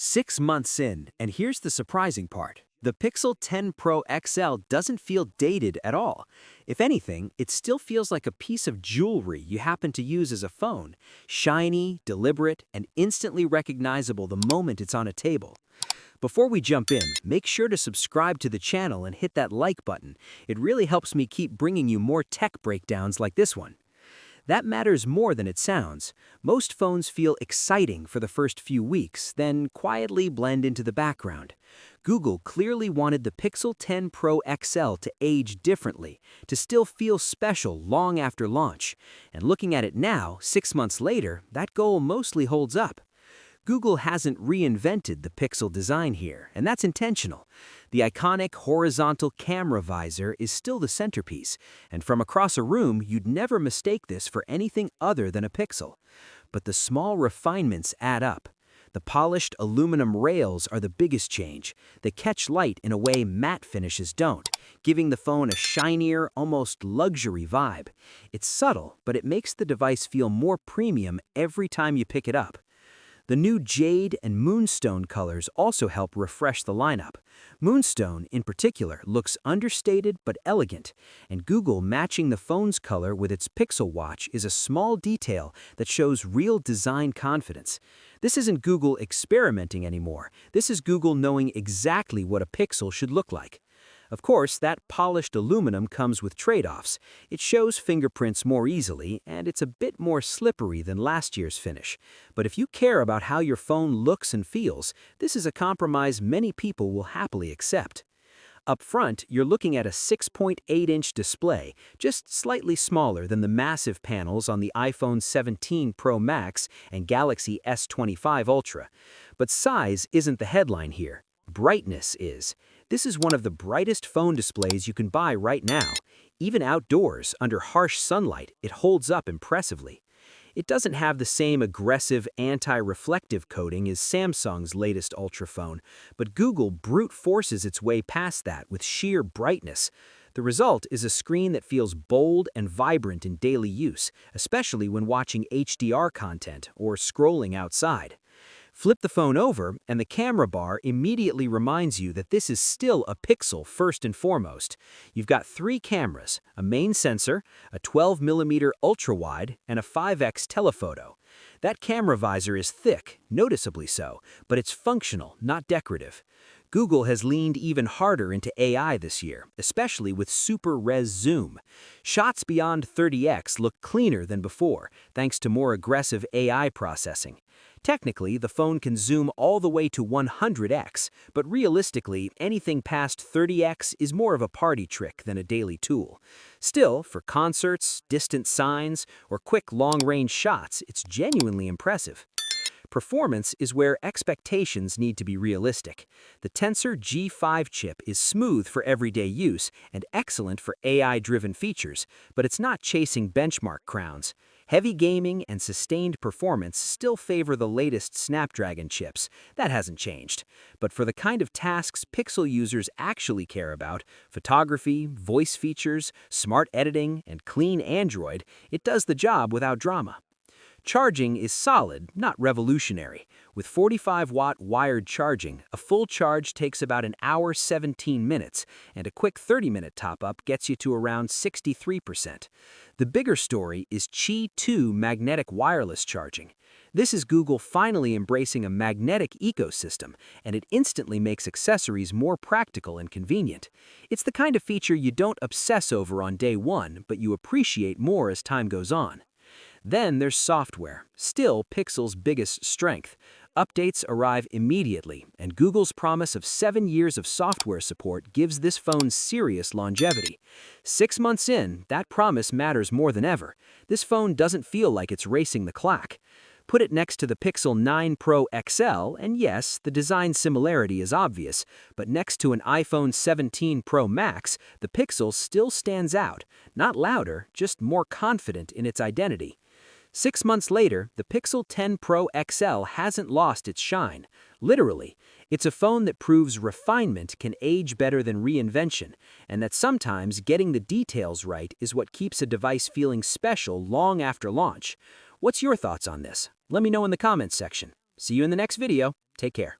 6 months in, and here's the surprising part. The Pixel 10 Pro XL doesn't feel dated at all. If anything, it still feels like a piece of jewelry you happen to use as a phone. Shiny, deliberate, and instantly recognizable the moment it's on a table. Before we jump in, make sure to subscribe to the channel and hit that like button. It really helps me keep bringing you more tech breakdowns like this one. That matters more than it sounds. Most phones feel exciting for the first few weeks, then quietly blend into the background. Google clearly wanted the Pixel 10 Pro XL to age differently, to still feel special long after launch. And looking at it now, 6 months later, that goal mostly holds up. Google hasn't reinvented the Pixel design here, and that's intentional. The iconic horizontal camera visor is still the centerpiece, and from across a room, you'd never mistake this for anything other than a Pixel. But the small refinements add up. The polished aluminum rails are the biggest change. They catch light in a way matte finishes don't, giving the phone a shinier, almost luxury vibe. It's subtle, but it makes the device feel more premium every time you pick it up. The new Jade and Moonstone colors also help refresh the lineup. Moonstone, in particular, looks understated but elegant, and Google matching the phone's color with its Pixel Watch is a small detail that shows real design confidence. This isn't Google experimenting anymore. This is Google knowing exactly what a Pixel should look like. Of course, that polished aluminum comes with trade-offs. It shows fingerprints more easily, and it's a bit more slippery than last year's finish. But if you care about how your phone looks and feels, this is a compromise many people will happily accept. Up front, you're looking at a 6.8-inch display, just slightly smaller than the massive panels on the iPhone 17 Pro Max and Galaxy S25 Ultra. But size isn't the headline here. Brightness is. This is one of the brightest phone displays you can buy right now. Even outdoors, under harsh sunlight, it holds up impressively. It doesn't have the same aggressive anti-reflective coating as Samsung's latest Ultra phone, but Google brute forces its way past that with sheer brightness. The result is a screen that feels bold and vibrant in daily use, especially when watching HDR content or scrolling outside. Flip the phone over, and the camera bar immediately reminds you that this is still a Pixel first and foremost. You've got 3 cameras, a main sensor, a 12mm ultra-wide, and a 5x telephoto. That camera visor is thick, noticeably so, but it's functional, not decorative. Google has leaned even harder into AI this year, especially with Super Res Zoom. Shots beyond 30x look cleaner than before, thanks to more aggressive AI processing. Technically, the phone can zoom all the way to 100x, but realistically, anything past 30x is more of a party trick than a daily tool. Still, for concerts, distant signs, or quick long-range shots, it's genuinely impressive. Performance is where expectations need to be realistic. The Tensor G5 chip is smooth for everyday use and excellent for AI-driven features, but it's not chasing benchmark crowns. Heavy gaming and sustained performance still favor the latest Snapdragon chips. That hasn't changed. But for the kind of tasks Pixel users actually care about, photography, voice features, smart editing, and clean Android, it does the job without drama. Charging is solid, not revolutionary. With 45-watt wired charging, a full charge takes about an hour 17 minutes, and a quick 30-minute top-up gets you to around 63%. The bigger story is Qi 2 magnetic wireless charging. This is Google finally embracing a magnetic ecosystem, and it instantly makes accessories more practical and convenient. It's the kind of feature you don't obsess over on day one, but you appreciate more as time goes on. Then there's software, still Pixel's biggest strength. Updates arrive immediately, and Google's promise of 7 years of software support gives this phone serious longevity. 6 months in, that promise matters more than ever. This phone doesn't feel like it's racing the clock. Put it next to the Pixel 9 Pro XL, and yes, the design similarity is obvious, but next to an iPhone 17 Pro Max, the Pixel still stands out. Not louder, just more confident in its identity. 6 months later, the Pixel 10 Pro XL hasn't lost its shine. Literally, it's a phone that proves refinement can age better than reinvention, and that sometimes getting the details right is what keeps a device feeling special long after launch. What's your thoughts on this? Let me know in the comments section. See you in the next video. Take care.